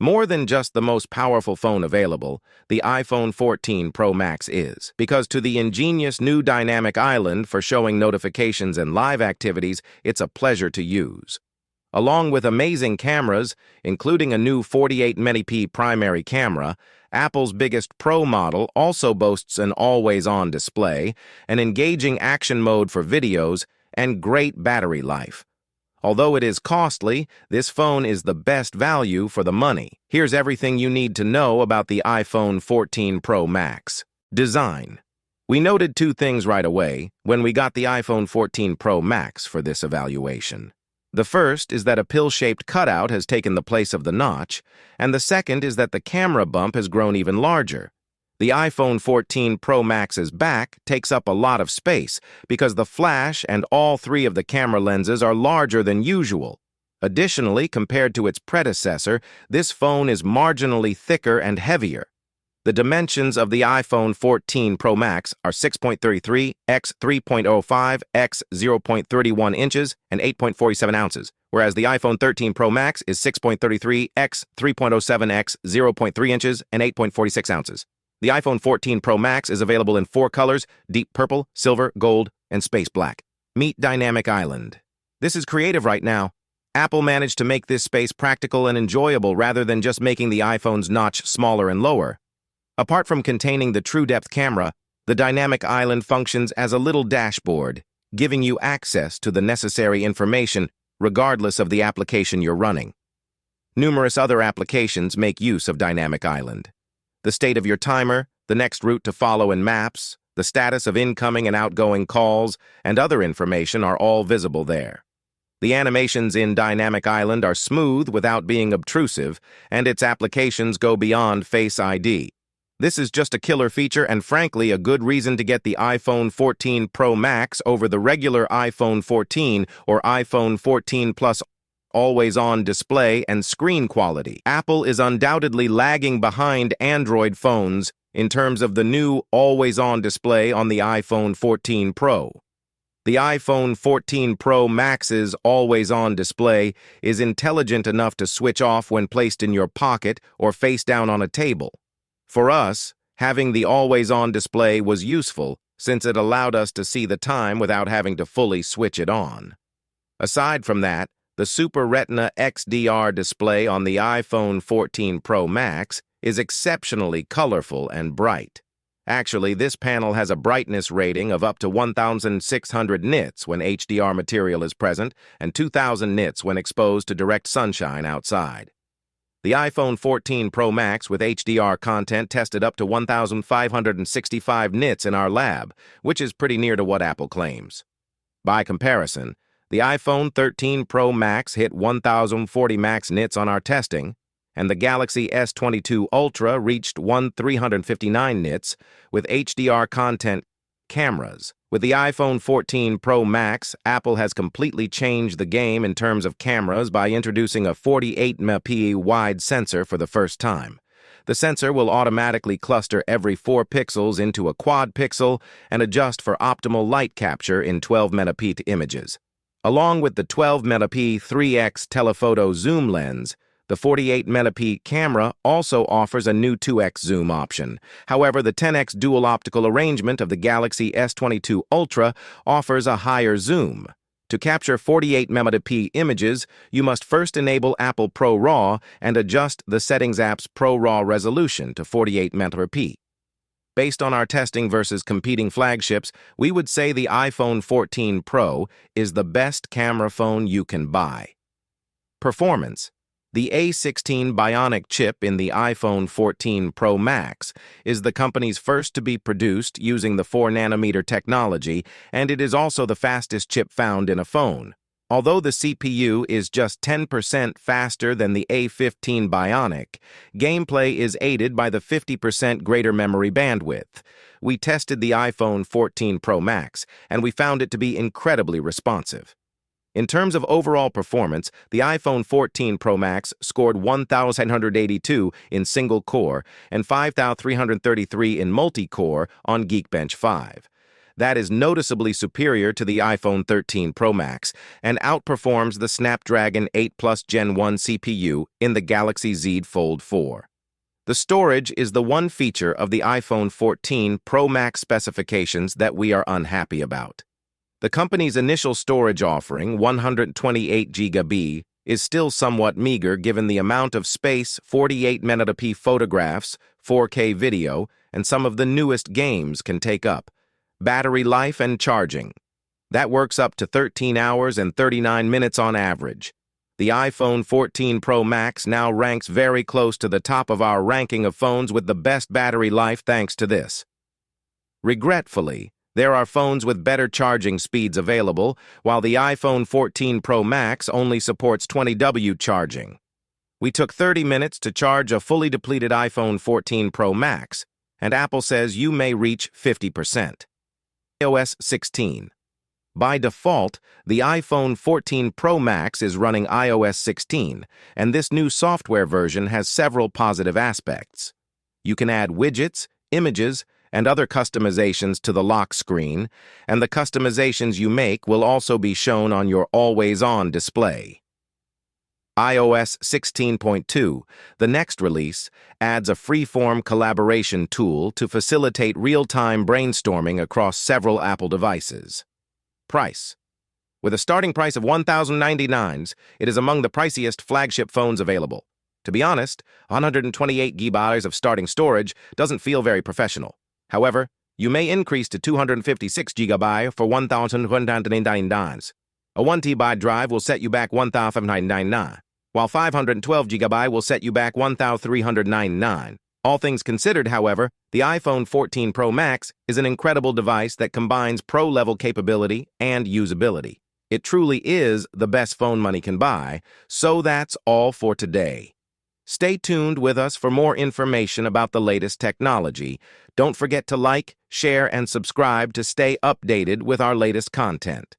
More than just the most powerful phone available, the iPhone 14 Pro Max is, because to the ingenious new dynamic island for showing notifications and live activities, it's a pleasure to use. Along with amazing cameras, including a new 48-megapixel primary camera, Apple's biggest Pro model also boasts an always-on display, an engaging action mode for videos, and great battery life. Although it is costly, this phone is the best value for the money. Here's everything you need to know about the iPhone 14 Pro Max. Design. We noted two things right away when we got the iPhone 14 Pro Max for this evaluation. The first is that a pill-shaped cutout has taken the place of the notch, and the second is that the camera bump has grown even larger. The iPhone 14 Pro Max's back takes up a lot of space because the flash and all three of the camera lenses are larger than usual. Additionally, compared to its predecessor, this phone is marginally thicker and heavier. The dimensions of the iPhone 14 Pro Max are 6.33 x 3.05 x 0.31 inches and 8.47 ounces, whereas the iPhone 13 Pro Max is 6.33 x 3.07 x 0.3 inches and 8.46 ounces. The iPhone 14 Pro Max is available in 4 colors: deep purple, silver, gold, and space black. Meet Dynamic Island. This is creative right now. Apple managed to make this space practical and enjoyable rather than just making the iPhone's notch smaller and lower. Apart from containing the true-depth camera, the Dynamic Island functions as a little dashboard, giving you access to the necessary information regardless of the application you're running. Numerous other applications make use of Dynamic Island. The state of your timer, the next route to follow in Maps, the status of incoming and outgoing calls, and other information are all visible there. The animations in Dynamic Island are smooth without being obtrusive, and its applications go beyond Face ID. This is just a killer feature and frankly a good reason to get the iPhone 14 Pro Max over the regular iPhone 14 or iPhone 14 Plus always-on display and screen quality. Apple is undoubtedly lagging behind Android phones in terms of the new always-on display on the iPhone 14 Pro. The iPhone 14 Pro Max's always-on display is intelligent enough to switch off when placed in your pocket or face down on a table. For us, having the always-on display was useful since it allowed us to see the time without having to fully switch it on. Aside from that, the Super Retina XDR display on the iPhone 14 Pro Max is exceptionally colorful and bright. Actually, this panel has a brightness rating of up to 1,600 nits when HDR material is present and 2,000 nits when exposed to direct sunshine outside. The iPhone 14 Pro Max with HDR content tested up to 1,565 nits in our lab, which is pretty near to what Apple claims. By comparison, the iPhone 13 Pro Max hit 1,040 max nits on our testing, and the Galaxy S22 Ultra reached 1,359 nits with HDR content cameras. With the iPhone 14 Pro Max, Apple has completely changed the game in terms of cameras by introducing a 48-megapixel wide sensor for the first time. The sensor will automatically cluster every 4 pixels into a quad pixel and adjust for optimal light capture in 12-megapixel images. Along with the 12-megapixel 3x telephoto zoom lens, the 48-megapixel camera also offers a new 2x zoom option. However, the 10x dual optical arrangement of the Galaxy S22 Ultra offers a higher zoom. To capture 48-megapixel images, you must first enable Apple ProRAW and adjust the Settings app's ProRAW resolution to 48 megapixels. Based on our testing versus competing flagships, we would say the iPhone 14 Pro is the best camera phone you can buy. Performance. The A16 Bionic chip in the iPhone 14 Pro Max is the company's first to be produced using the 4-nanometer technology, and it is also the fastest chip found in a phone. Although the CPU is just 10% faster than the A15 Bionic, gameplay is aided by the 50% greater memory bandwidth. We tested the iPhone 14 Pro Max, and we found it to be incredibly responsive. In terms of overall performance, the iPhone 14 Pro Max scored 1,182 in single-core and 5,333 in multi-core on Geekbench 5. that is noticeably superior to the iPhone 13 Pro Max and outperforms the Snapdragon 8 Plus Gen 1 CPU in the Galaxy Z Fold 4. The storage is the one feature of the iPhone 14 Pro Max specifications that we are unhappy about. The company's initial storage offering, 128 GB, is still somewhat meager given the amount of space 48 megapixel photographs, 4K video, and some of the newest games can take up. Battery life and charging. That works up to 13 hours and 39 minutes on average. The iPhone 14 Pro Max now ranks very close to the top of our ranking of phones with the best battery life thanks to this. Regretfully, there are phones with better charging speeds available, while the iPhone 14 Pro Max only supports 20W charging. We took 30 minutes to charge a fully depleted iPhone 14 Pro Max, and Apple says you may reach 50%. iOS 16. By default, the iPhone 14 Pro Max is running iOS 16, and this new software version has several positive aspects. You can add widgets, images, and other customizations to the lock screen, and the customizations you make will also be shown on your always-on display. iOS 16.2, the next release, adds a free-form collaboration tool to facilitate real-time brainstorming across several Apple devices. Price. With a starting price of $1,099, it is among the priciest flagship phones available. To be honest, 128 GB of starting storage doesn't feel very professional. However, you may increase to 256 GB for $1,199. A 1 TB drive will set you back $1,599, while 512 GB will set you back $1,399. All things considered, however, the iPhone 14 Pro Max is an incredible device that combines pro-level capability and usability. It truly is the best phone money can buy, so that's all for today. Stay tuned with us for more information about the latest technology. Don't forget to like, share, and subscribe to stay updated with our latest content.